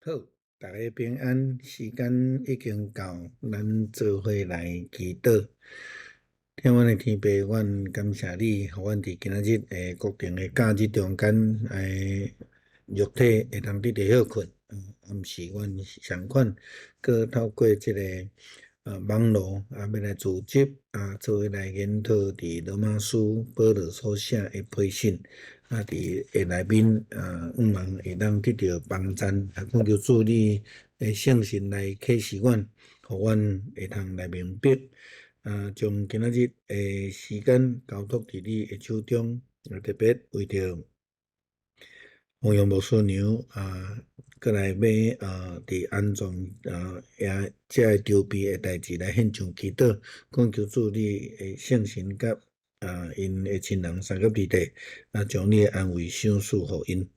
好，大家平安，时间已经到，咱做伙来祈祷。天阮的天父，阮感谢你，互阮伫今仔日固定的假日中间，肉体会通得到好困。暗时阮相款，搁透过即个网络要来组织做伙来研讨伫罗马书保罗所写的批信。伫下内面毋茫会当得到帮赞，恳求主你的圣神来启示阮，互阮会通来明白。将今仔日的时间交托伫你的手中，特别为着弘扬牧师娘过来要伫安装也遮个筹备的代志来献上祈祷，恳求主你的圣神甲因的亲人三甲二弟将你的安慰赏赐互因。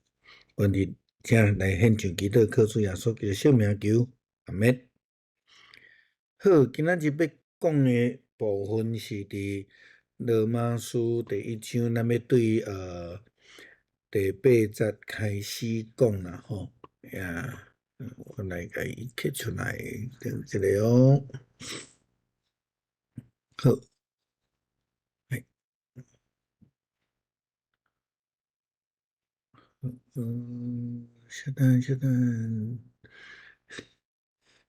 愿日请来献上祈祷，靠主耶稣基督圣名求，阿免。好，今仔日要讲的部分是伫罗马书第1章，咱要对第8节开始讲啦吼。我来甲伊刻出来，等一下哦。好，稍等，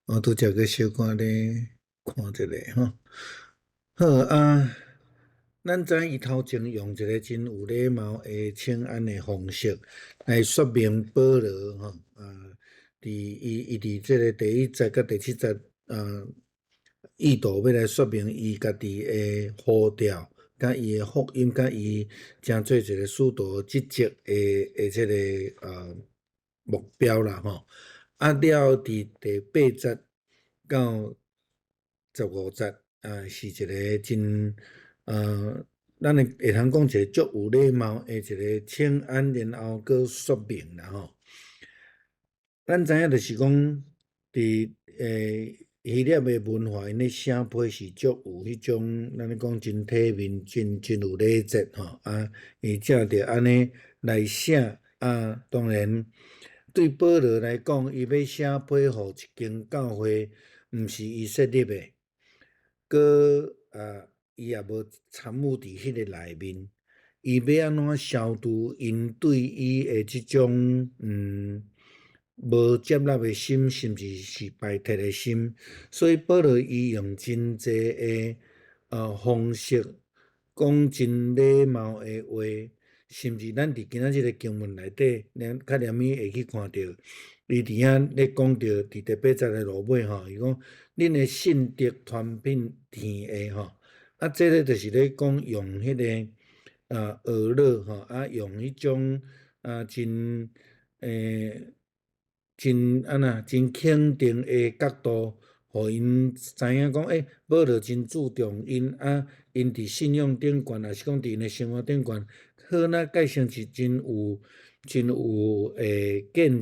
我拄则个小可咧看一下吼。好咱知伊头前用一个真有礼貌的请安的方式来说明保罗吼伫伊伫即个第1节甲第7节意图要来说明伊家己的呼召，甲伊的福音，甲伊正做一个使徒职责的即个目标啦吼。了伫第8节到15节是一个真咱会通讲一个足有礼貌的一个请安，然后搁说明啦吼。咱知影就是讲伫希腊的文化，因咧写批是足有迄种，咱咧讲真体面、真有礼节吼伊才着安尼来写当然，对保罗来讲，伊要写批互一间教会，毋是以色列的，搁伊也无参与伫迄个内面，伊要安怎消除因对伊的即种无接纳的心，甚至是排斥的心，所以保罗伊用真济的方式，讲真礼貌的话，甚至咱伫今仔日的经文内底，较连咪会去看到，伊伫遐咧讲到伫第8节的落尾吼，伊讲恁的信德传遍天下吼，这个就是咧讲用迄个学乐吼用迄种真真肯定的角度，互因知影讲，保罗真注重因因伫信仰顶悬，也是讲伫因的生活顶悬，好那改成是真有见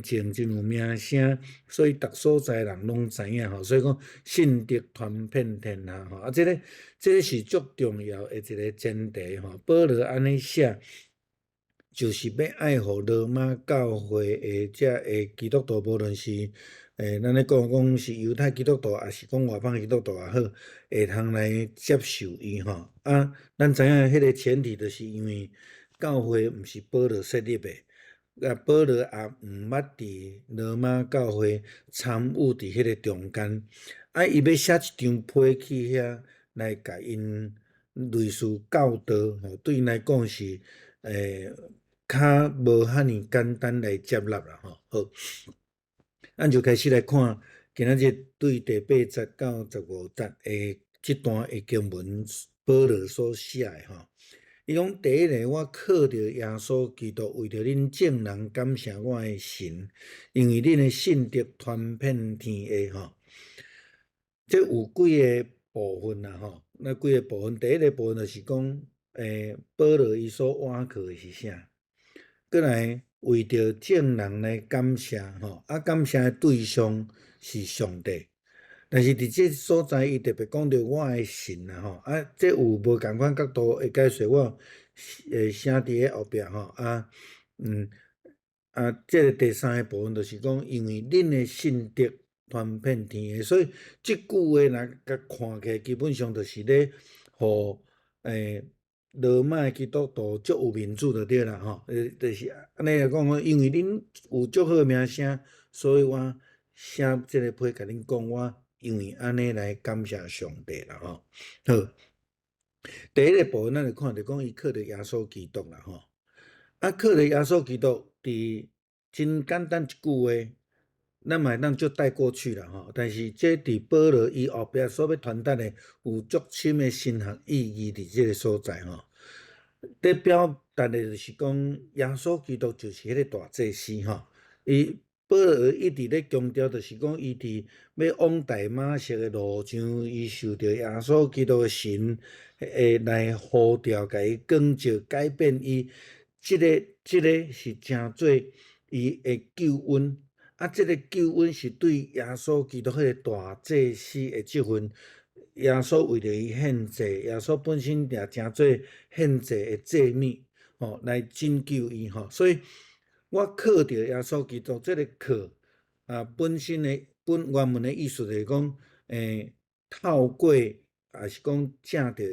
证，真有名声，所以逐所在人拢知影吼。所以讲信德传遍天下吼，这个是足重要的一个前提吼。保罗安尼写，就是要爱护罗马教会的遮的基督徒，无论是咱咧讲是犹太基督徒，也是讲外邦基督徒也好，会通来接受伊吼。咱知影迄个前提，就是因为教会毋是保罗设立的，保罗也毋捌伫罗马教会参与伫迄个中间，伊要写一张批去遐来甲因类似教导吼，对因来讲是较无遐尼简单来接纳啦吼。好，咱就开始来看今仔日对第8节到15节的这段的经文，保罗所写的吼。伊讲第一个，我靠着耶稣基督，为着恁众人感谢我的神，因为恁的信德传遍天下吼。这有几个部分啦吼，那几个部分，第一个部分就是讲，保罗伊所挽靠的是啥？过来为着众人来感谢吼，感谢的对象是上帝，但是伫这所在，伊特别讲到我的神啦吼，这有无共款角度的解说，我写伫咧后壁吼这个第三个部分就是讲，因为恁的信德传遍天下，所以即句话若甲看起来，基本上就是咧，互罗马基督徒足有面子就对啦吼。就是安尼来讲，因为恁有足好名声，所以我写即个批甲恁讲，我因为安尼来感谢上帝啦吼。好，第一个部分咱就看着讲，伊靠着耶稣基督啦吼。靠着耶稣基督，伫真简单一句话，咱嘛会当就带过去啦吼。但是这伫保罗伊后壁所要传达的，有足深的神学意义伫即个所在吼。咧表达的就是讲，耶稣基督就是迄个大祭司吼。伊保罗一直咧强调，就是讲，伊伫要往大马色的路上，伊受到耶稣基督的神来呼召，甲伊光照改变伊。即个是诚做伊的救恩。即个救恩是对耶稣基督迄个大祭司的即份。耶稣为着伊献祭，耶稣本身也诚做献祭的祭物，来拯救伊吼。所以我靠着耶稣基督，这个靠本身的原文的意思就是讲，透过也是讲正着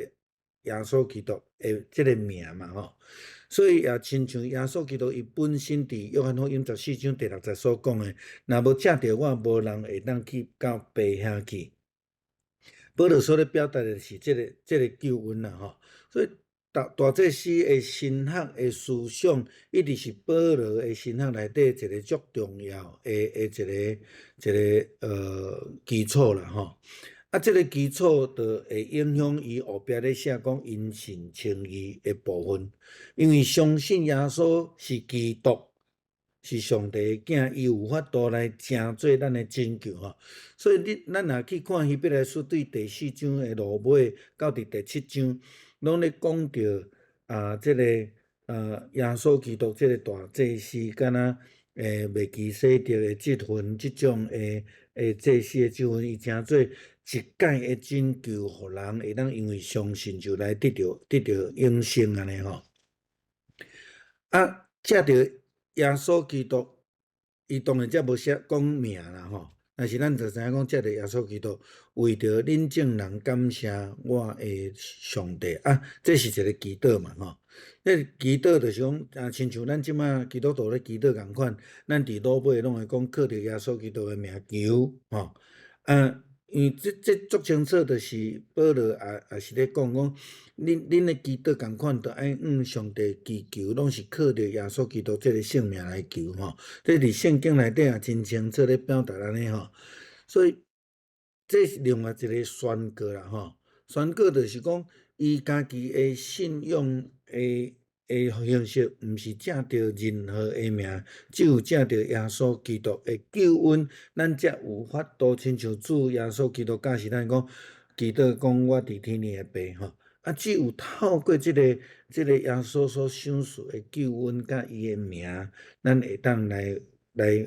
耶稣基督的这个名嘛吼。所以也亲像耶稣基督伊本身伫约翰福音14章第60所讲的，若无正着我，无人会当去到爸遐去。保罗所咧表达的是这个救恩啦吼。所以大祭司的神学的思想，一直是保罗的神学内底一个足重要的一个基础啦吼。这个基础就会影响伊后壁咧写讲因信称义的部分，因为相信耶稣是基督，是上帝的囝，伊有法度来成做咱的拯救吼。所以咱若去看希伯来书对第4章的落尾到第7章，拢咧讲到这个耶稣基督这个大祭司，敢若未记洗掉的即份即种祭司的即份，伊诚做一界的拯救，互人会当因为相信就来得到永生安尼吼。借着耶稣基督，伊当然则无写讲名啦吼。但是咱就知影讲，借着耶稣基督，为着恁众人感谢我的上帝这是一个祈祷嘛吼。这祈祷就是讲亲像咱即马基督徒咧祈祷共款，咱伫老尾拢会讲靠着耶稣基督的名求吼。因为这足清楚，就是保罗也是咧讲恁的祈祷共款，着爱向上帝祈求，拢是靠着耶稣基督这个性命来求吼。这伫圣经内底也真清楚咧表达安尼吼。所以这是另外一个宣告啦吼。宣告就是讲，伊家己的信仰的形式，毋是正着任何的名，只有正着耶稣基督的救恩，咱才有法度亲像主耶稣基督教示咱讲，祈祷讲我伫天里的爸吼。只有透过这个耶稣所赏赐的救恩甲伊的名，咱会当来，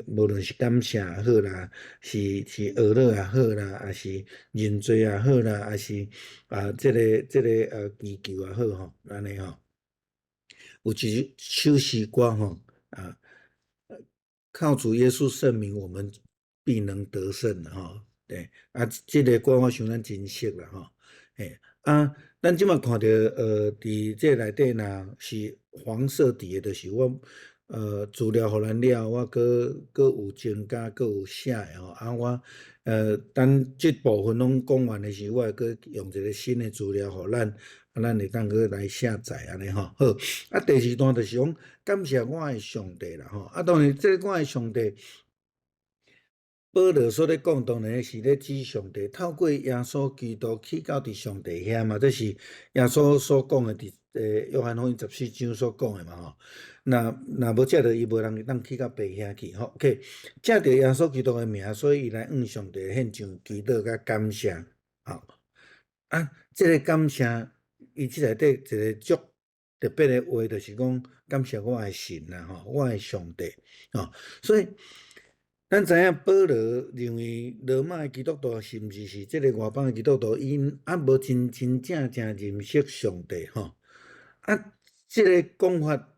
无论是感谢也好啦，是学乐也好啦，还是认罪也好啦，还是这个祈求也好吼，安尼吼。有一首诗歌吼靠主耶稣圣名，我们必能得胜吼。对这个歌我想咱真熟啦吼。咱即马看到伫这内底若是黄色底的，就是我资料互咱了，我搁有增加，搁有写的吼。我等这部分拢讲完的时候，我会搁用一个新的资料互咱，咱会当搁来下载安尼吼。好，第二段就是讲感谢我的上帝啦吼。当然这我的上帝，保罗所咧讲，当然是咧指上帝透过耶稣基督去到伫上帝遐嘛，这是耶稣所讲的伫约翰福音14章所讲的嘛吼。若无借着伊，无人会当去到爸遐去吼。OK， 借着耶稣基督的名，所以伊来向上帝献上祈祷甲感谢吼。这个感谢，伊即内底一个足特别的话，就是讲感谢我的神啦吼，我的上帝吼。所以咱知影保罗认为罗马的基督徒是毋是即个外邦的基督徒，因无真正认识上帝吼。即个讲法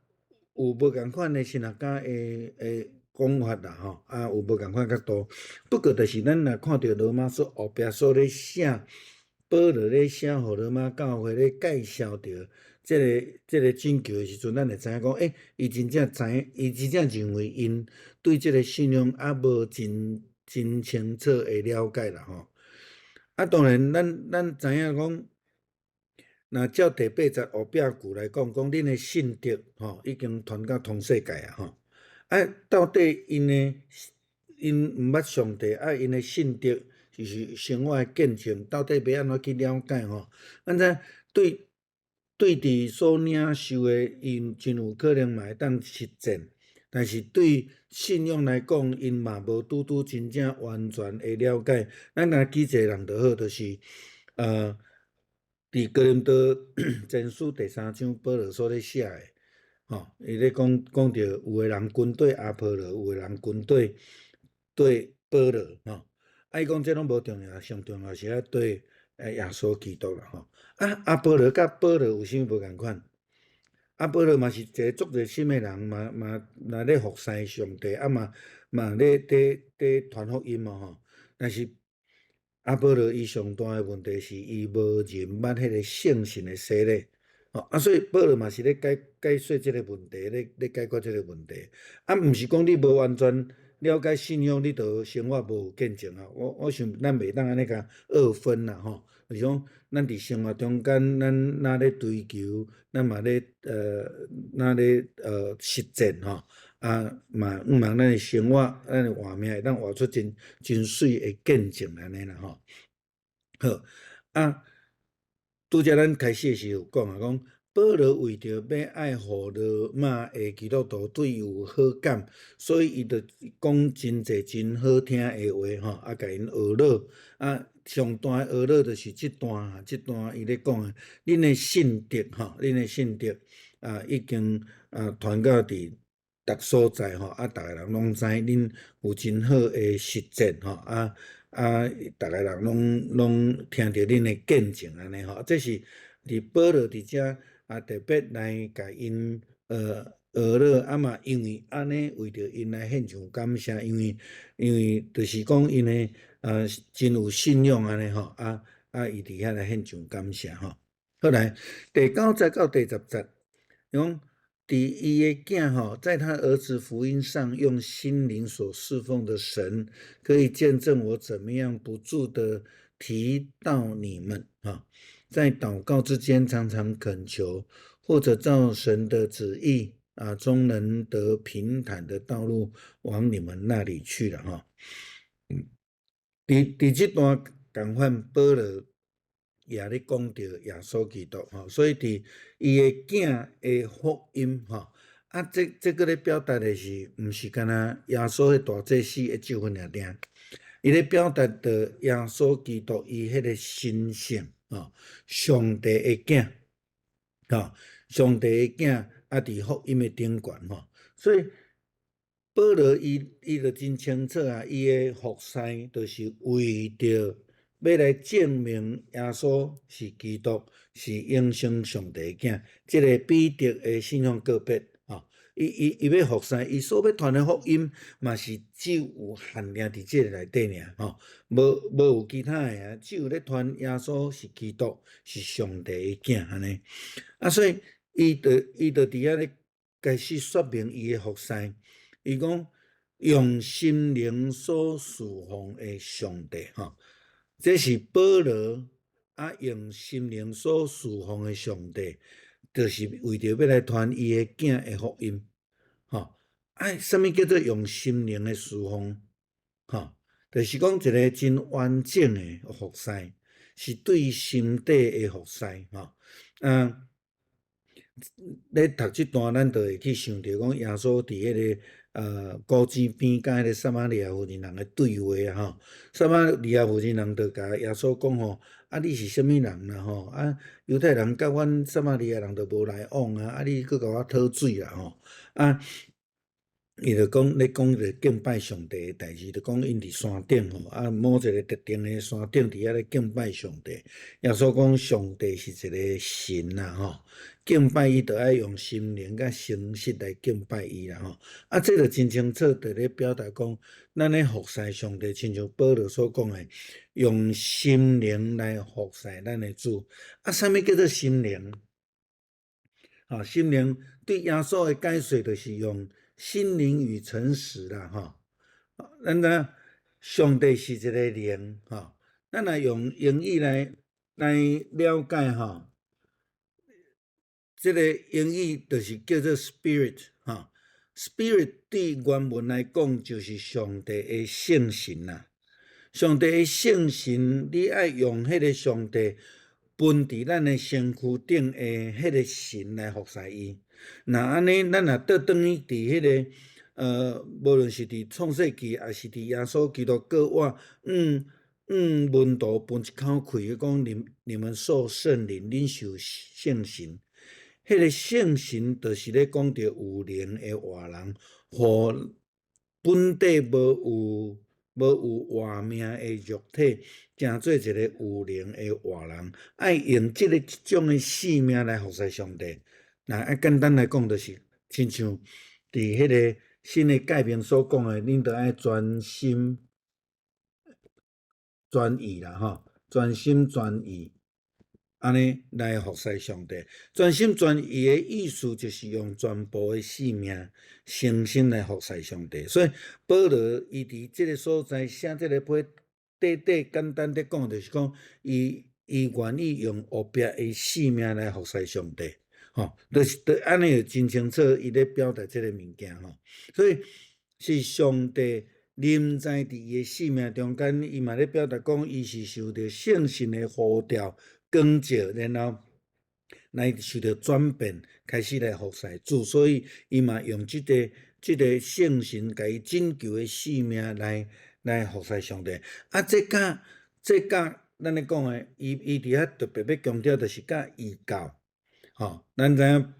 无共款的神学家诶讲法啦吼，有无共款角度。不过，就是咱若看到罗马书后壁所咧写，保罗咧写互罗马教会咧介绍着即个拯救的时阵，咱会知影讲，伊真正认为因对即个信仰还无真清楚的了解啦吼。当然，咱知影讲。那照第80后壁句来讲，讲恁的信德已经传到通世界啊到底因毋捌上帝因的信德就是生活的见证，到底要安怎去了解咱知对伫所领受的，因真有可能嘛会当实践，但是对信仰来讲，因嘛无拄真正完全的了解。咱若举一个人就好，就是伫哥林多前书第3章，保罗所咧写的，伊咧讲到有个人军队阿波罗，有个人军队对保罗，伊讲这拢无重要，上重要是要对耶稣基督啦，阿波罗甲保罗有啥物无共款？阿波罗嘛是一个足热心的人，嘛咧服侍上帝，嘛咧传福音嘛但是。阿波罗伊上大的问题是，伊无认捌迄个圣神的洗礼，所以保罗嘛是咧解说即个问题，咧解决即个问题。毋是讲你无完全了解信仰，你就生活无有见证啊。我想咱袂当安尼甲二分啦就是讲咱伫生活中间，咱哪咧追求，咱嘛咧哪咧实践嘛毋茫咱的生活，咱的活命会当活出真水的见证安尼啦好拄则咱开始时有讲讲保罗为着要爱互罗马的基督徒对伊有好感，所以伊就讲真济真好听的话甲因学乐上大的学乐就是即段伊咧讲恁的信德恁的信德已经传到伫逐所在逐个人拢知恁有真好的实践逐个人拢听着恁的见证安尼这是伫保罗伫遮特别来甲因学乐嘛，因为安尼为着因来献上感谢，因为就是讲因的真有信仰安尼伊伫遐来献上感谢好来第9节到第10节，讲。伫伊的囝在他儿子福音上用心灵所侍奉的神，可以见证我怎么样不住的提到你们在祷告之间常常恳求，或者照神的旨意终能得平坦的道路往你们那里去了伫这段共款保罗也咧讲到耶稣基督所以伫伊的囝的福音这个咧表达的是，毋是干那耶稣迄大祭司的救恩尔伊咧表达着耶稣基督伊迄个神性上帝的囝上帝的囝伫福音的顶悬所以保罗伊就真清楚伊的服侍就是为着要来证明耶稣是基督，是永生上帝的囝，这个彼得的信仰告别伊要服侍，伊所要传的福音嘛是只有限定伫这个内底尔无有其他的只有咧传耶稣是基督，是上帝的囝安尼所以伊就伫遐咧开始说明伊的服侍，伊讲用心灵所侍奉的上帝这是保罗用心灵所侍奉的上帝，就是为着要来传伊的囝的福音什么叫做用心灵的侍奉就是讲一个真完整的服侍，是对身体的服侍咧读这段，咱就会去想到讲耶稣伫迄个古井边，甲迄个撒玛利亚妇人人的对话撒玛利亚妇人人就甲耶稣讲你是啥物人啦犹太人甲阮撒玛利亚人就无来往你搁甲我讨水啦伊就讲咧讲着敬拜上帝诶代志，就讲因伫山顶吼，某一个特定诶山顶伫遐咧敬拜上帝。耶稣讲上帝是一个神啦吼，敬拜伊着爱用心灵甲诚实来敬拜伊啦吼。这着真清楚着咧表达讲，咱咧服侍上帝，亲像保罗所讲诶，用心灵来服侍咱诶主。啥物叫做心灵？心灵对耶稣的解说就是用心灵与诚实啦，咱知上帝是一个灵，咱来用英语来了解，这个英语就是叫做 spirit，spirit 对原文来讲就是上帝的圣神啦。上帝的圣神，你爱用迄个上帝分伫咱的身躯顶的迄个神来服侍伊。那安尼，咱若倒转去伫迄个无论是伫创世纪，还是伫耶稣基督国话，门徒分一口气讲，你们受圣灵，领受圣神。迄个圣神就是咧讲着有灵的活人，互本地无有活命的肉体，成做一个有灵的活人，爱用即种的性命来服侍上帝。那简单来讲，就是亲像伫迄个新的诫命所讲的，恁着爱专心专意啦，专心专意。安尼来服侍上帝，专心专意的意思就是用全部的性命、诚心来服侍上帝。所以保罗伊伫即个所在写即个批，简单的讲，就是讲伊愿意用后壁的性命来服侍上帝，就是安尼就真清楚，伊咧表达即个物件，所以是上帝临在伫伊的性命中间，伊嘛咧表达讲，伊是受着圣神的呼召。光照，然后来受到转变，开始来服侍主，所以伊嘛用即个圣神，甲伊拯救的性命来服侍上帝。这甲咱咧讲的，伊伫遐特别要强调，就是甲异教，咱知影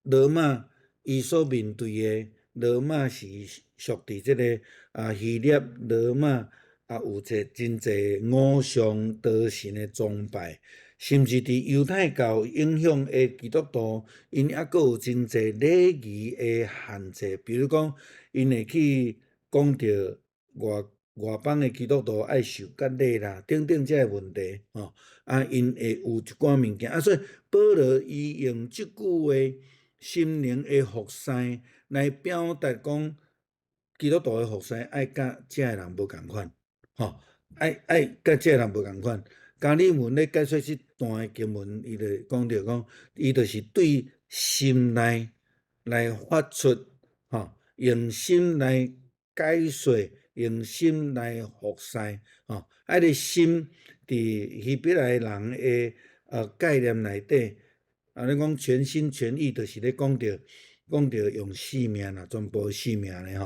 罗马伊所面对的罗马是属伫即个希腊罗马。有真侪偶像多神的崇拜，甚至伫犹太教影响的基督徒，因还阁有真侪礼仪的限制，比如讲，因会去讲着外邦的基督徒爱受割礼啦，等等这问题，因会有一寡物件，所以保罗伊用即句话心灵的服侍来表达讲，基督徒的服侍爱甲这人无共款。爱甲这人无共款。加利文咧解说即段经文，伊就讲着讲，伊就是对心内来发出，用心来解说，用心来服侍，个心伫希伯来人的概念内底，你讲全心全意，就是咧讲着用性命啦，全部性命咧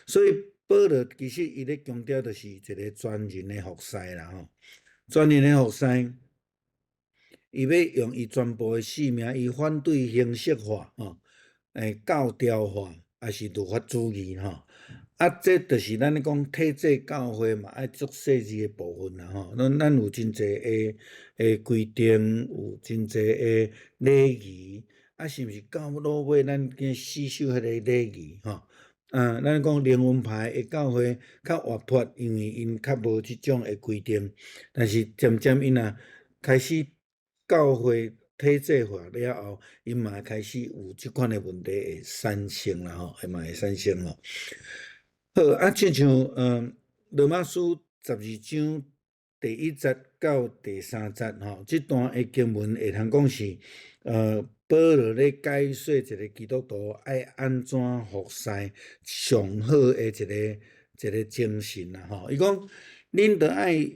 所以。保罗其实伊咧强调就是一个全人的服侍啦，全人的服侍，伊要用伊全部的性命，伊反对形式化，教条化，还是律法主义，这就是咱咧讲体制教会嘛，爱做细致的部分啦，咱有真侪的规定，有真侪的礼仪，是毋是到落尾咱去死守迄个礼仪，咱讲灵恩派的教会较活泼，因为因较无即种的规定，但是渐渐因开始教会体制化了后，因嘛开始有即款的问题会产生啦，会产生好，亲像罗马书12章第1节到第3节即段的经文会通讲是保罗咧解说一个基督徒爱安怎服侍上好的一个精神啦，伊讲恁着爱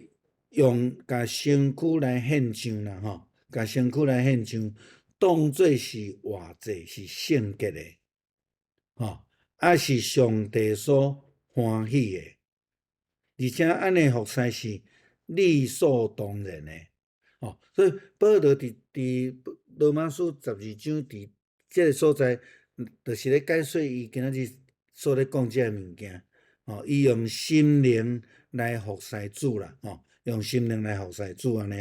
用甲身躯来献上啦，甲身躯来献上，当作是活祭，是圣洁的，是上帝所欢喜的，而且安尼服侍是理所当然的。所以保罗伫罗马书12章伫即个所在，就是咧解说伊今仔日所咧讲这物件，伊用心灵来服侍主啦，用心灵来服侍主安尼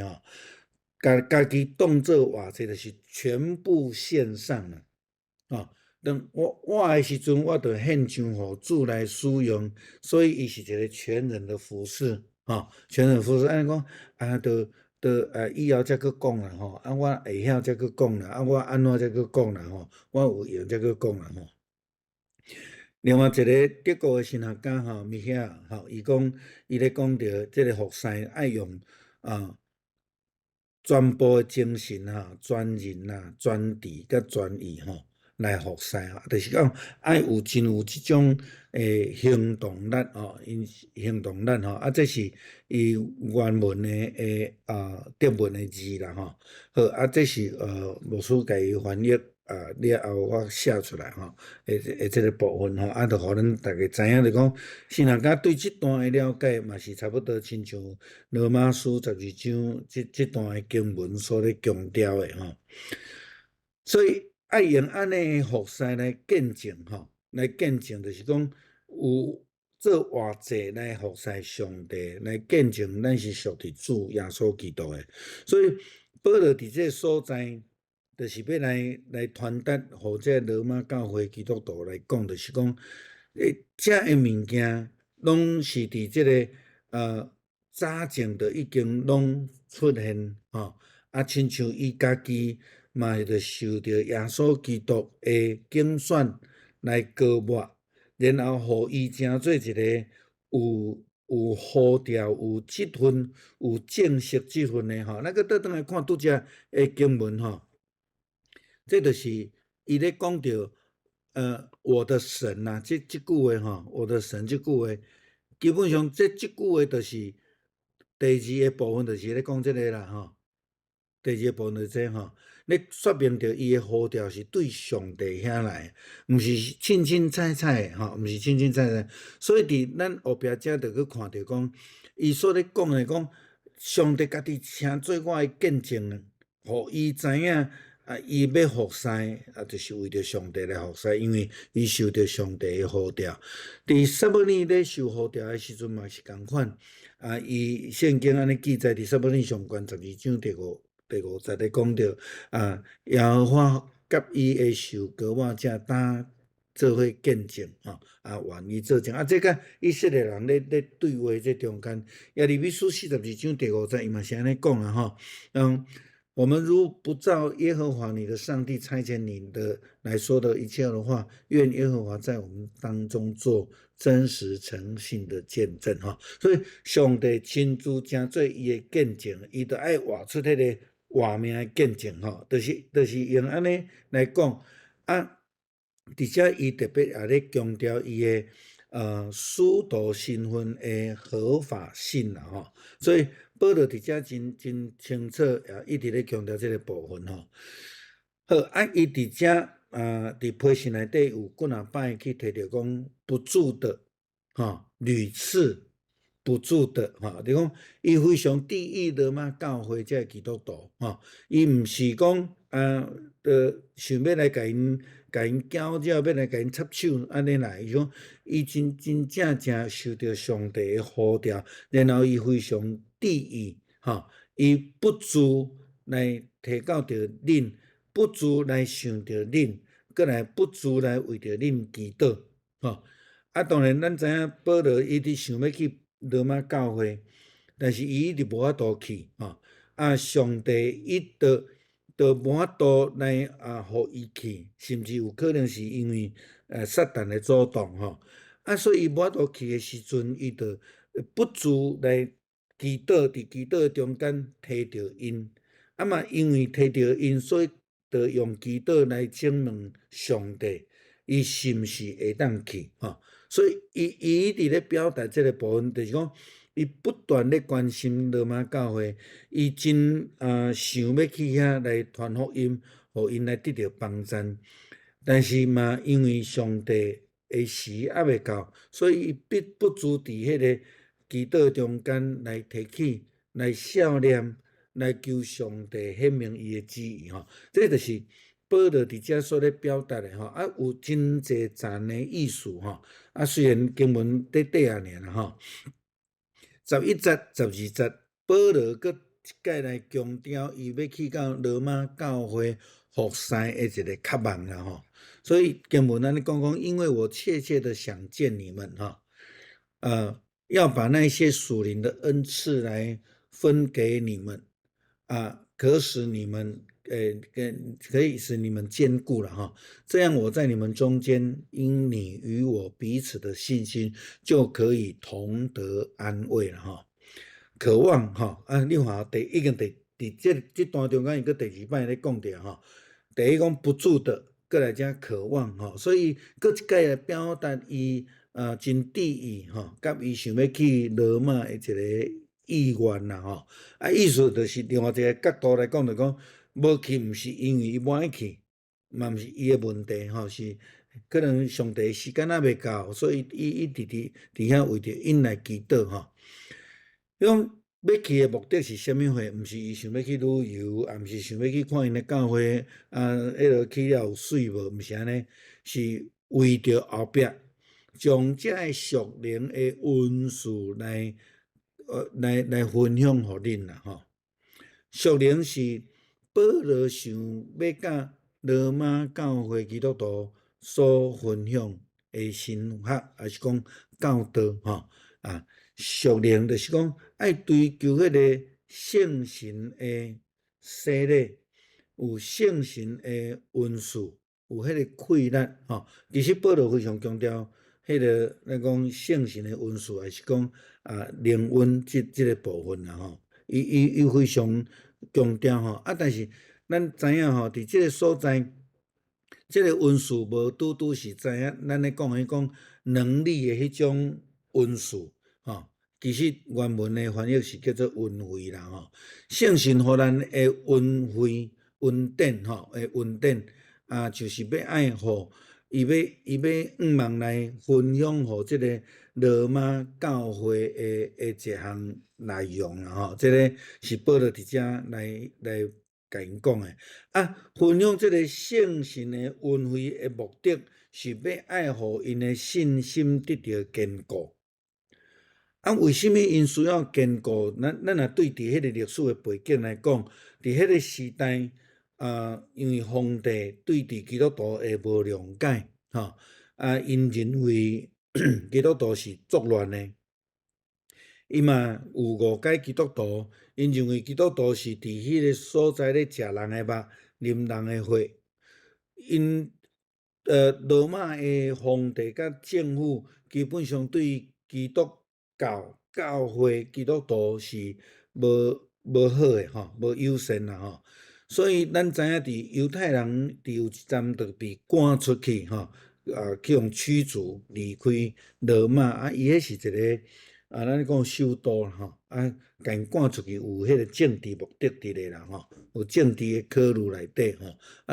家己当做活祭，就是全部献上啦，当我诶时阵，我着献上互主来使用，所以伊是一个全人的服饰，全人服饰，安尼讲以后才去讲啦，我会晓才去讲啦，我安怎才去讲啦，我有用才去讲啦，另外一个德国诶神学家米歇尔，伊讲伊咧讲着即个服侍爱用全部诶精神全人全智甲全意来服侍就是讲爱真有即种行动力因行动力这是伊原文诶德文诶字啦好这是牧师甲伊翻译了后我写出来即个部分就互咱大家知影就讲神学家对即段诶了解嘛是差不多亲像罗马书12章即段诶经文所咧强调诶所以爱用安尼服侍来见证来见证就是讲有做活祭来服侍上帝，来见证咱是属于主耶稣基督诶。所以保罗伫这个所在，就是要来传达，互这罗马教会基督徒来讲，就是讲，这诶物件拢是伫这个早前就已经拢出现亲像伊家己嘛会着受着耶稣基督诶拣选来膏抹，然后互伊成做一个有呼召、有职分、有正式职分诶那个倒转来看拄则诶经文这就是伊咧讲着我的神呐，即句话我的神即句话，基本上即句话就是第二个部分，就是咧讲即个啦第二个部分就是这咧说明着伊诶呼召是对上帝遐来，毋是凊凊彩彩毋是凊凊彩彩。所以伫咱后壁遮着去看着讲，伊所咧讲诶讲，上帝家己请做我诶见证，互伊知影伊要服侍就是为着上帝来服侍，因为伊受着上帝诶呼召。伫撒母耳咧受呼召诶时阵嘛是共款伊圣经安尼记载伫撒母耳上卷12章第五节咧讲着耶和华甲伊会受膏抹者担做伙见证愿意做证这甲以色列人咧对话这中间，耶利米书42章第5节伊嘛是安尼讲我们如不照耶和华你的上帝差遣你的来说的一切的话，愿耶和华在我们当中做真实诚信的见证所以上帝亲自成做伊的见证，伊就爱画出迄个画面的见证就是用安尼来讲而且伊特别也咧强调伊的使徒身份的合法性啦所以保罗伫遮真清楚一直咧强调这个部分好伊伫遮伫批信内底有几若摆去提到讲不住的屡次不住的就讲伊非常注意罗马教会这基督徒伊毋是讲想要来甲因搅扰，要来甲因插手安尼啦。伊讲伊真正受到上帝的呼召，然后伊非常注意伊不住来提到着恁，不住来想着恁，过来不住来为着恁祈祷当然咱知影保罗伊直想要去罗马教会，但是伊一直无法度去上帝伊就无法度来互伊去，甚至有可能是因为撒旦的阻挡所以伊无法度去的时阵，伊就不住来祈祷，伫祈祷中间提着因嘛因为提着因，所以就用祈祷来证明上帝伊是毋是会当去所以伊一直咧表达这个部分，就是讲伊不断咧关心罗马教会，伊真想要去遐来传福音，互因来得到帮助。但是嘛，因为上帝的时还未到，所以伊必不住伫迄个祈祷中间来提起、来笑念、来求上帝显明伊的旨意这就是保罗伫遮所咧表达的有真侪层的意思虽然经文短短尔啦11节、12节，保罗佮一概来强调，伊要去到罗马教会服侍的一个渴望啦所以经文安尼讲，因为我切切的想见你们要把那些属灵的恩赐来分给你们可使你们可以使你们坚固了这样我在你们中间，因你与我彼此的信心，就可以同得安慰了渴望你看已经伫这段中间，伊个第2摆咧讲着第一讲不住的，过来遮渴望所以搁一概来表达伊真伫意甲伊想要去罗马的一个意愿啦意思就是另外一个角度来讲，就讲无去，毋是因为伊无爱去，嘛毋是伊的问题是可能上帝时间还未到，所以伊伫遐为着因来祈祷伊讲要去的目的是啥物货？毋是伊想要去旅游，也毋是想要去看因的教会迄落去了有水无？毋是安尼，是为着后壁将这个属灵的恩赐来分享互恁啦属灵是保罗想要甲罗马教会基督徒所分享的神学，还是讲教导属灵就是讲爱追求迄个圣神的洗礼，有圣神的恩赐，有迄个气力其实保罗非常强调迄个咱讲圣神的恩赐，还是讲灵恩这个部分啦伊非常强调但是咱知影伫这个所在，这个恩赐无拄拄是知影咱咧讲的讲能力的迄种恩赐其实原文的翻译是叫做恩惠啦圣神互咱的恩惠、恩典的恩典就是要爱互伊要望来分享互即个罗马教会的一项内容啦这个是保罗伫遮来甲因讲的分享即个圣神的恩惠的目的，是要爱互因的信心得到坚固。为什么因需要坚固？咱若对伫迄个历史的背景来讲，伫迄个时代因为皇帝对伫基督徒会无谅解因认为基督徒是作乱的，伊嘛有误解基督徒，因认为基督徒是伫迄个所在咧食人的肉、啉人的血，因罗马的皇帝甲政府基本上对基督教会基督徒是无好的无友善啦所以咱知影伫犹太人伫有一站就被赶出去去用驱逐离开罗马伊迄是一个咱讲首都啦甲因赶出去有迄个政治目的伫咧啦有政治的考虑内底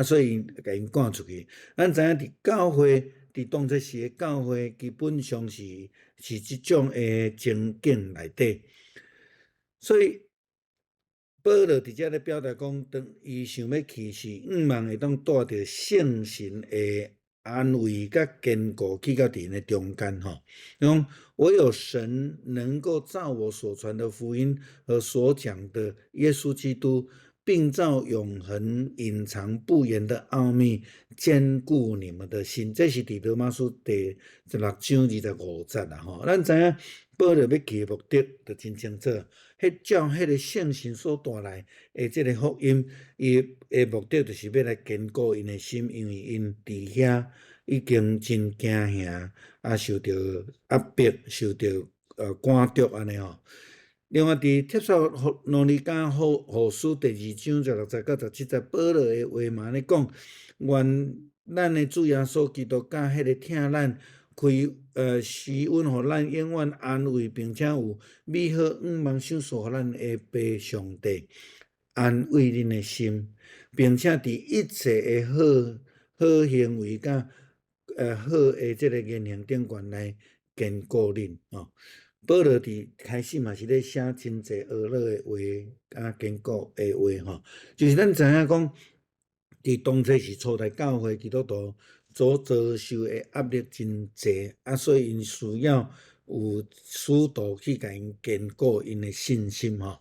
所以甲因赶出去。咱知影伫教会伫当作时的教会，基本上是即种的情景内底，所以保罗伫遮咧表达讲，当伊想要去是望会当带着圣神的安慰甲坚固去到伫咧中间讲唯有神能够照我所传的福音和所讲的耶稣基督，并照永恒隐藏不言的奥秘坚固你们的心。这是伫罗马书第16章25节啦咱知影保罗要去的目的就真清楚，照迄个圣神所带来的这个福音，伊的目的就是要来坚固因的心，因为因伫遐已经真惊吓受到压迫，受到赶逐安尼另外，伫帖撒罗尼迦后书第2章16节到17节，保罗的话嘛咧讲，愿咱的主耶稣基督甲迄个疼咱开施恩互咱永远安慰，并且有美好望赏赐互咱的父上帝，安慰恁的心，并且伫一切的好行为甲好的这个言行顶悬来坚固恁保罗伫开始嘛是咧写真侪学乐的话，坚固的话就是咱知影讲，伫当初时初代教会基督徒所遭受的压力真济，所以因需要有使徒去甲因坚固因的信心吼。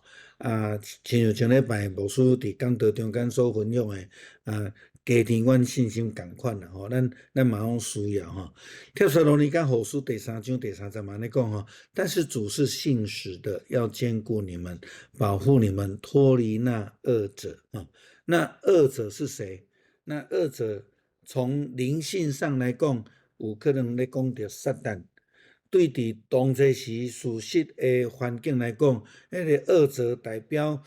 亲像前礼拜牧师伫讲道中间所分享的，加添阮信心共款啦吼，咱嘛拢需要吼。帖撒罗尼迦后书第3章第30嘛安尼讲吼，但是主是信实的，要兼顾你们，保护你们，脱离那恶者啊。那恶者是谁？那恶者从灵性上来讲，有可能咧讲到撒旦。对伫当初时事实的环境来讲，迄个恶者代表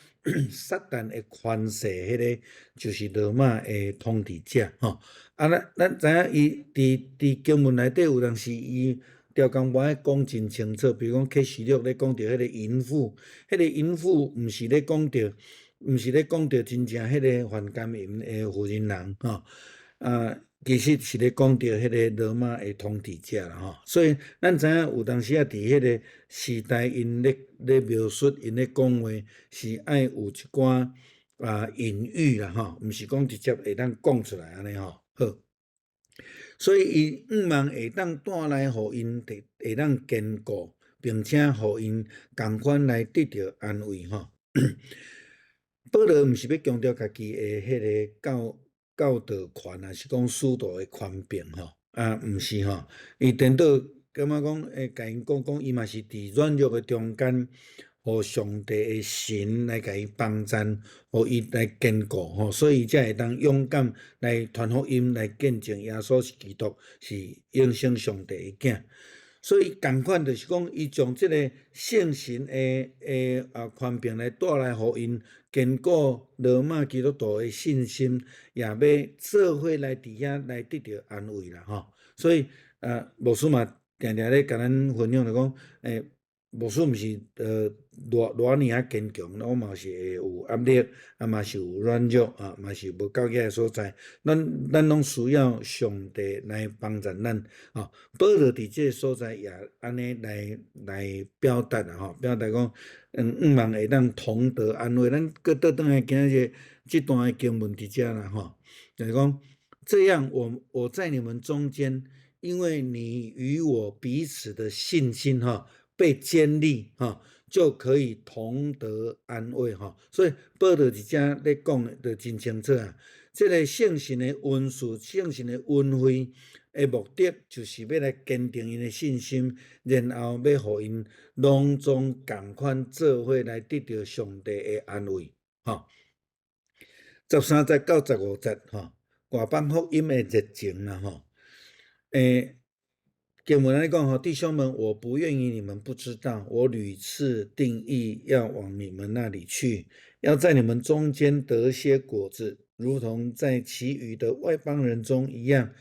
撒旦的权势，迄个就是罗马的统治者吼。咱知影伊伫经文内底有当时伊条工无爱讲真清楚，比如讲启示录咧讲到迄个淫妇，迄个淫妇毋是咧讲到真正迄个犯奸淫的妇人人吼。其实是咧讲到迄个罗马的统治者啦吼，所以咱知影有当时伫迄个时代，因咧描述，因咧讲话是爱有一寡隐喻啦吼，毋是讲直接会当讲出来安尼吼。好，所以伊望会当带来互因会当坚固，并且互因共款来得到安慰吼。保罗毋是要强调家己的迄个教导权，还是讲使徒的权柄吼？毋是吼，伊颠倒感觉讲，甲因讲，伊嘛是伫软弱的中间，互上帝的神来甲伊帮衬，互伊来坚固吼，所以才会当勇敢来传福音，来见证耶稣是基督，是永生上帝的囝。所以共款就是讲，伊将即个圣神的权柄来带来，互因坚固罗马基督徒的信心，也要做伙来伫遐来得到安慰啦吼。所以牧师嘛定定咧甲咱分享就讲，牧师毋是偌尔坚强，我嘛是会有压力，嘛是有软弱嘛是无够格的所在。咱拢需要上帝来帮助咱保罗伫这个所在也安尼来表达啦吼，表达讲望会当同得安慰。咱搁倒转来今日这段的经文伫遮啦吼，就是讲这样我在你们中间，因为你与我彼此的信心被建立就可以同得安慰所以保罗伫遮咧讲就真清楚这个圣神的恩赐、圣神的恩惠的目的，就是要来坚定因的信心，然后要互因拢总共款做伙来得到上帝的安慰13节到15节外邦福音的热情啦经文来讲弟兄们，我不愿意你们不知道，我屡次定义要往你们那里去，要在你们中间得些果子，如同在其余的外邦人中一样，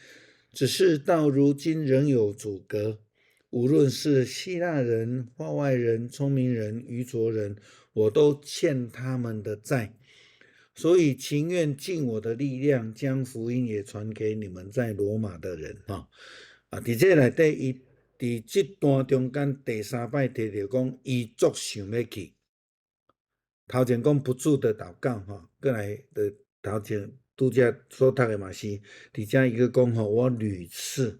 只是到如今仍有阻隔。无论是希腊人、化外人、聪明人、愚拙人，我都欠他们的债，所以情愿尽我的力量，将福音也传给你们在罗马的人伫这内底，伊伫这段中间第3摆提到讲，伊足想要去。头前讲不住的祷告过来的头前拄则所读的嘛是伫遮伊个讲我屡次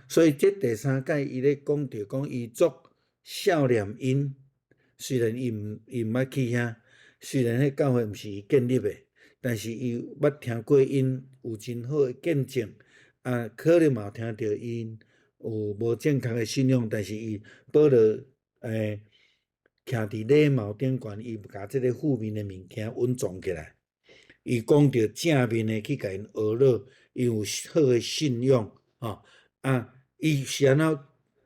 所以这第3届伊咧讲到讲，伊足少年因，虽然伊毋捌去遐，虽然迄教会毋是伊建立的，但是伊捌听过因有真好的见证。可能嘛有听到因有无正确的信仰，但是伊保罗徛伫礼貌顶悬，伊甲即个负面的物件稳装起来。伊讲到正面的去甲因学了，伊有好的信仰伊是安怎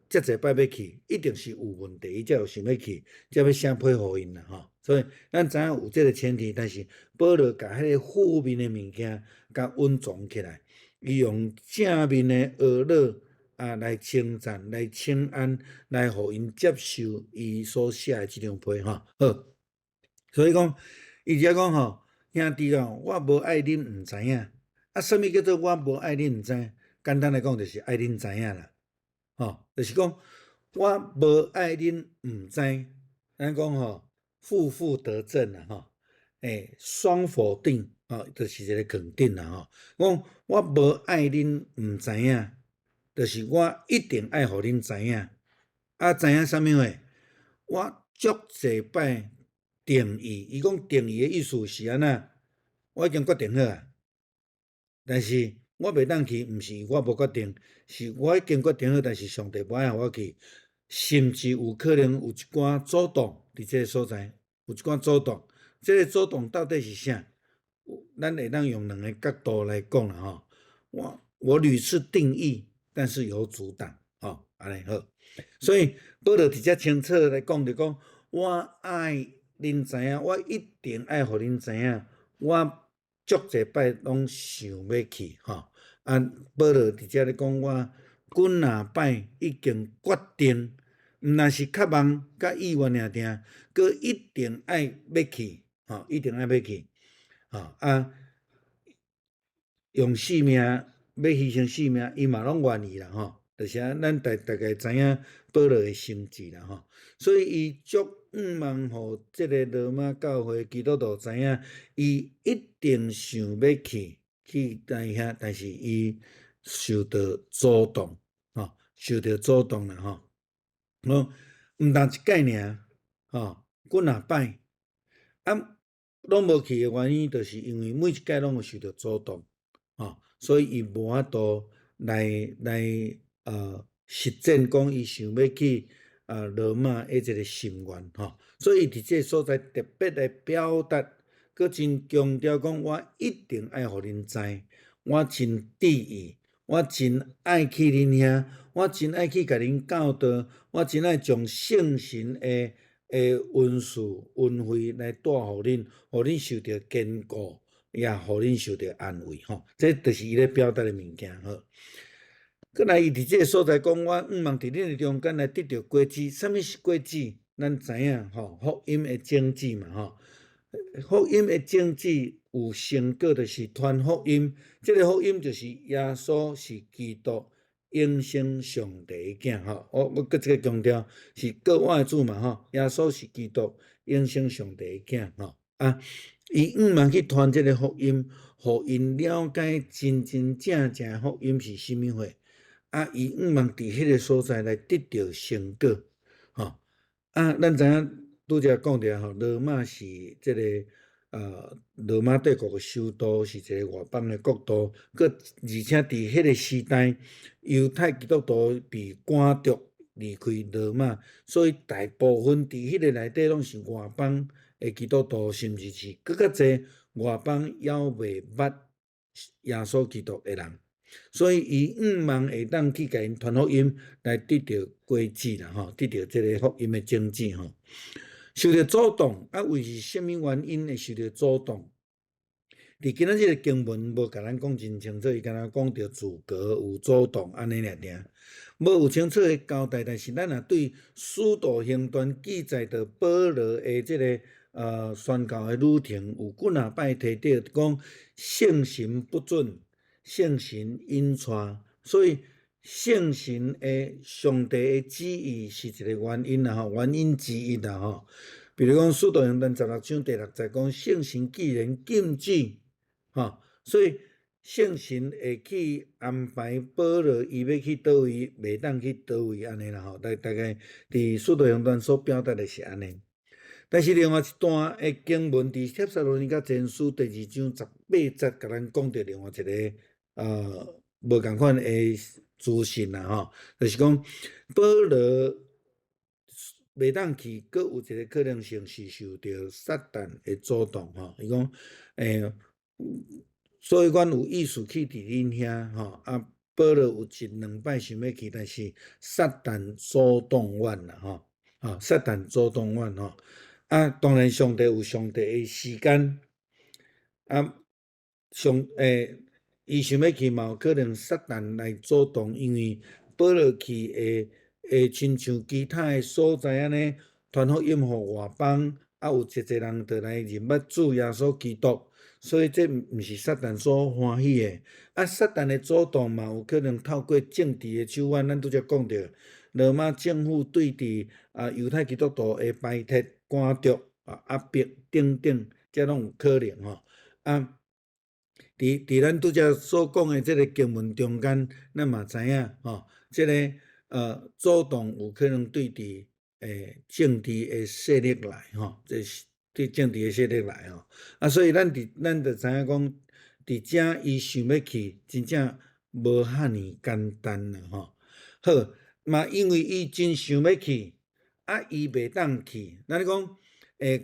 遮济摆要去，一定是有问题，伊才有想要去，才要写批互因啦所以咱知影有这个前提，但是保罗甲迄个负面的物件甲稳装起来。伊用正面的学乐来称赞、来请安、来互因接受伊所写的这张批好，所以讲，伊遮讲兄弟我无爱恁毋知影什么叫做我无爱恁毋知？简单来讲，就是爱恁知影啦，就是讲我无爱恁毋知，咱讲负负得正啦双否定就是一个肯定啦讲我无爱恁毋知影，就是我一定爱互恁知影。知影啥物货？我足济摆定义，伊讲定义的意思是安那？我已经决定好啊，但是我袂当去，毋是我无决定，是我已经决定好，但是上帝无爱互我去，甚至有可能有一寡阻挡伫即个所在，有一寡阻挡。即个阻挡到底是啥？咱会当用两个角度来讲啦我屡次定义，但是有阻挡安尼好。所以保罗直接清楚来讲，就讲我爱恁知影，我一定爱互恁知影，我足济摆拢想要去保罗直接咧讲，我几若摆已经决定，毋但是渴望甲意愿尔定，佮一定爱要去一定爱要去用性命要牺牲性命，伊嘛拢愿意啦就是咱大概知影保罗的心志啦所以伊足毋望互即个罗马教会基督徒知影，伊一定想要去那遐，但是伊受到阻挡受到阻挡啦毋但一届尔几若摆拢无去的原因，就是因为每一届拢有受到阻挡所以伊无法度来实践讲伊想要去罗马的这个心愿所以伫这个所在特别来表达，佮真强调讲，我一定爱互恁知，我真志意，我真爱去恁遐，我真爱去甲恁教导，我真爱将圣神的恩赐恩惠来带互恁，互恁受到坚固，也互恁受到安慰这就是伊咧表达的物件过来，伊伫即个所在讲，我毋望伫恁的中间来得到果子。什么是果子？咱知影福音的种子嘛福音的种子有成果，就是传福音。即个福音就是耶稣是基督，永生上帝的囝我搁一个强调，是国外的主嘛耶稣是基督，永生上帝的囝伊毋望去传即个福音，互因了解真真正正的福音是甚物货伊毋望伫迄个所在来得到成果咱知影拄则讲着罗马是即个罗马帝国的首都，是一个外邦的国度，而且伫迄个时代，犹太基督徒被赶逐离开罗马，所以大部分伫迄个内底拢是外邦的基督徒，甚至是更较侪外邦还袂捌耶稣基督的人。所以伊毋望会当去甲因传福音，来得到果子啦得到即个福音的种子受到阻挡为是甚物原因会受到阻挡？伫今仔日个经文无甲咱讲真清楚，伊敢若讲着自格有阻挡安尼尔，无有清楚的交代。但是咱若对使徒行传记载着保罗的即个宣教的旅程，有几若摆提到讲圣神不准。圣神引带，所以圣神的上帝的旨意是一个原因原因之一比如讲《使徒行传》16章第6节讲，圣神既然禁止所以圣神会去安排保罗伊要去倒位，袂当去倒位安尼啦大概伫《使徒行传》所表达的是安尼。但是另外一段的经文伫《帖撒罗尼迦前书》第2章18节，甲咱讲到另外一个无共款的资讯啦就是讲保罗袂当去，阁有一个可能性是受到撒旦的阻挡伊讲所以阮有意思去伫恁遐保罗有1-2摆想要去，但是撒旦阻挡阮啦撒旦阻挡阮当然上帝有上帝的时间伊想要去嘛，有可能撒旦来阻挡，因为保罗去会亲像其他的所在安尼传福音互外邦有一个人就来认捌主耶稣基督，所以这毋是撒旦所欢喜的撒旦的阻挡嘛，有可能透过政治的手腕，咱拄则讲着罗马政府对犹太基督徒的排斥、赶逐压迫等等才拢有可能吼。啊，伫咱拄则所讲的即个经文中间，咱嘛知影吼，即个主动有可能对伫政治的势力来吼，这是对政治的势力来吼。啊，所以咱就知影讲，伫遮伊想要去，真正无遐尼简单啦吼。好，嘛因为伊真想要去，啊，伊袂当去，咱讲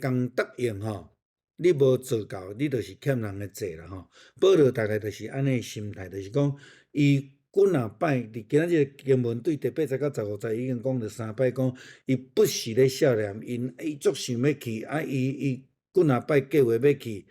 共答应吼。你无做到，你就是欠人的债啦吼。保罗大概就是安尼心态，就是讲，伊几若摆伫今仔日经文对第8节到15节已经讲了3摆，讲伊不时咧笑脸，伊足想要去，啊，伊几若摆计划要去，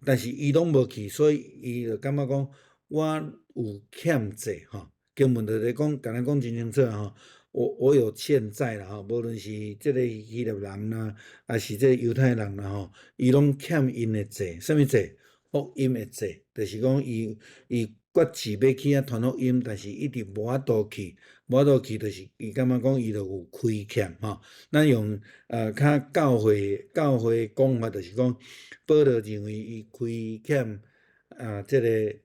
但是伊拢无去，所以伊就感觉讲，我有欠债吼。经文就咧讲，甲咱讲真清楚吼。我有欠债啦吼，无论是即个希腊人啦，还是即个犹太人啦吼，伊拢欠因的债，什物债？福音的债，就是讲伊决志要去遐传福音，但是一直无法度去，无法度去，就是伊感觉讲伊就有亏欠吼。咱用较教会讲法，就是讲保罗认为伊亏欠即个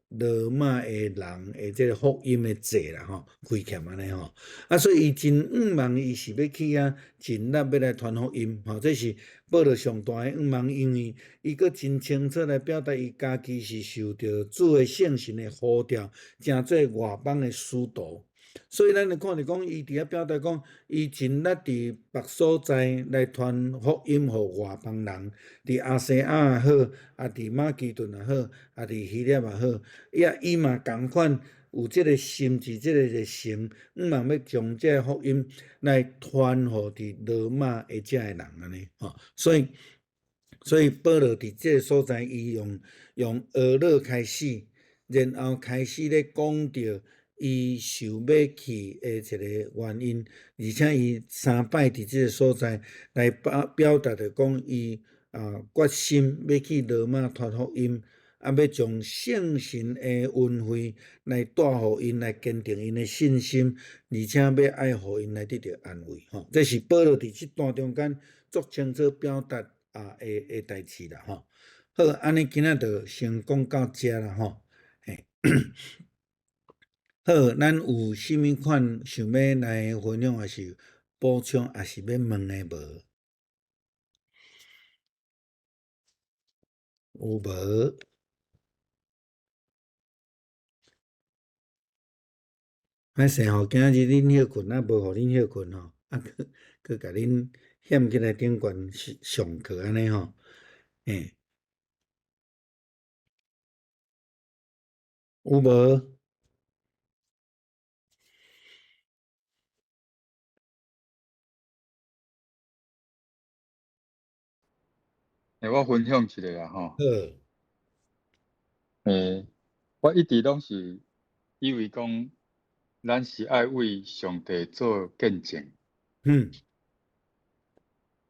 罗马的人的即个福音的债啦吼，亏欠安尼吼。啊，所以伊真仰望，伊是要去啊，尽力要来传福音吼。这是保罗上大的仰望，因为伊佫真清楚来表达伊家己是受到主的圣神的呼召，成做外邦的使徒。所以咱会看着讲，伊伫遐表达讲，伊尽力伫别所在来传福音互外邦人，伫亚细亚也好，啊伫马其顿也好，啊伫希腊也好，伊嘛共款有即个心志，即个热诚，仰望要将即个福音来传互伫罗马的遮个人安尼吼。所以保罗伫即个所在，伊用俄勒开始，然后开始咧讲着。伊想要去的一个原因，而且伊3摆伫即个所在来表达着讲，伊决心要去罗马传福音，啊，要将圣神的恩惠来带互因，来坚定因的信心，而且要爱互因来得到安慰吼。这是保罗伫即段中间足清楚表达的代志啦吼。好，安尼今仔就先讲到遮啦吼。好，咱有啥物款想要来分享，还是补充，还是要问的无？有无？歹势吼，今仔日恁休困，啊无互恁休困吼，啊佮甲恁险起来顶悬上课安尼吼，有无？我分享一下啦吼。好，我一直拢是以为讲，咱是爱为上帝做见证。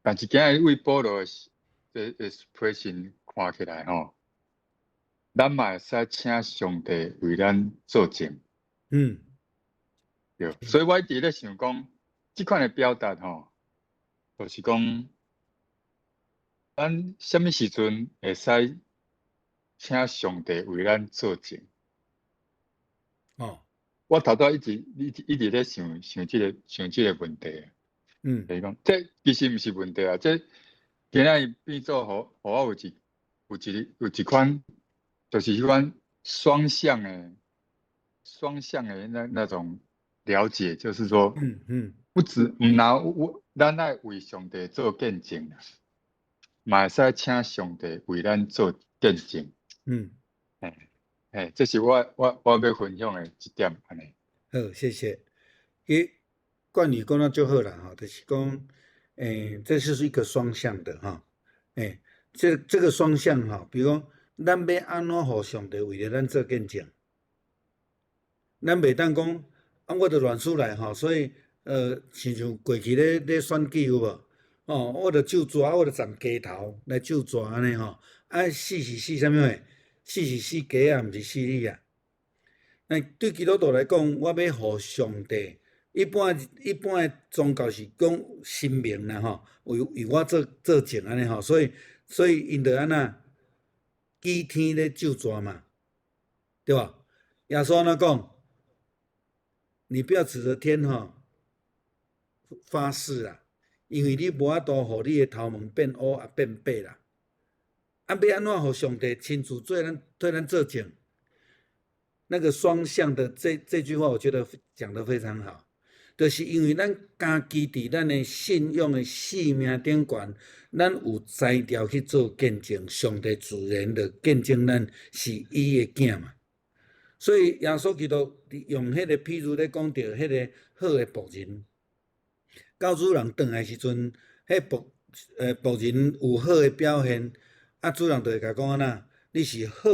但是今日为保罗的 expression 看起来吼，咱嘛会使请上帝为咱做证。对，所以我一直咧想讲，即款的表达吼，就是讲，咱什么时阵会使请上帝为咱做证？我头拄一直咧想即个问题。就是讲，这其实毋是问题啊，这今仔变做互我有一款，就是迄款双向的那种了解，就是说，不止咱爱为上帝做见证啦，嘛会使请上帝为咱做见证。这是我要分享的一点安尼。好，谢谢。冠宇讲得就好啦，就是讲，这就是一个双向的哈，这个双向哈，比如讲，咱要安怎互上帝为了咱做见证，咱袂当讲，我着乱出来吼，所以像过去咧选举有无？我着就抓，我着站街头来就抓安尼吼，死是死啥物货？死是死鸡啊，毋是死你啊。那对基督徒来讲，我要互上帝。一般的宗教是讲神明啦吼，为我做证安尼吼，所以所以因就安那基天咧救抓嘛，对吧？耶稣安怎讲？你不要指着天发誓啦，因为你无法度互你的头毛变乌也变白啦。啊，要安怎互上帝亲自对咱做证？那个双向的这句话，我觉得讲得非常好。就是因为咱家己伫咱的信仰的性命顶悬，咱有材料去做见证，上帝自然就见证咱是伊的囝嘛。所以耶稣基督用迄个譬如咧讲到迄个好的仆人，教主人转来时阵，迄仆人有好的表现，啊，主人就会甲讲安那，你是好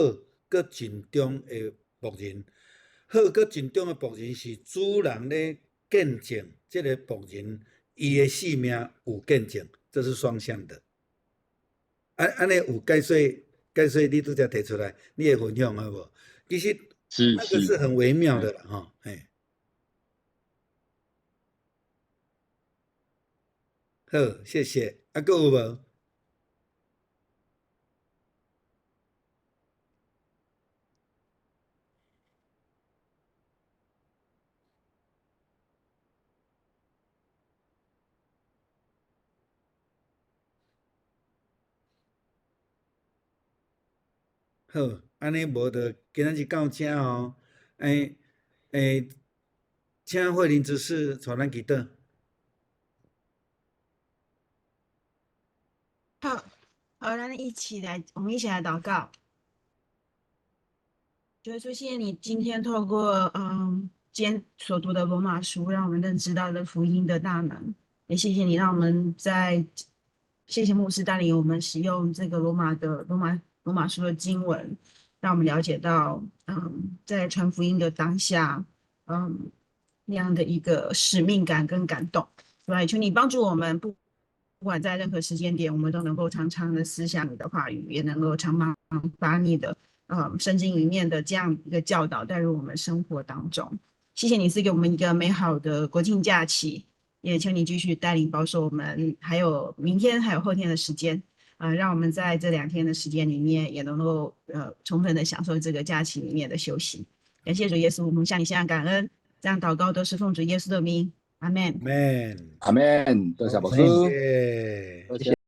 搁尽忠的仆人。好搁尽忠的仆人是主人咧见证，这个仆人伊的性命有见证，这是双向的。安尼有解说你拄则提出来，你会分享好无？其实那个是很微妙的啦，哈，哎。好，谢谢。啊，还有无？好，安尼无就今仔日到这哦。请慧玲执事带咱祈祷。好，好，咱一起来，我们一起来祷告。主耶稣，谢谢你今天透过今天所读的罗马书，让我们认知到了福音的大能。也谢谢你，让我们谢谢牧师带领我们使用这个罗马书的经文，让我们了解到在传福音的当下，那样的一个使命感跟感动。对，求你帮助我们不管在任何时间点，我们都能够常常的思想你的话语，也能够常常把你的圣经里面的这样一个教导带入我们生活当中。谢谢你赐给我们一个美好的国庆假期，也求你继续带领保守我们，还有明天还有后天的时间，让我们在这2天的时间里面也能够充分的享受这个假期里面的休息。感谢主耶稣，我们向你献上感恩，这样祷告都是奉主耶稣的名，阿们。阿们，阿们，多谢牧师，谢谢。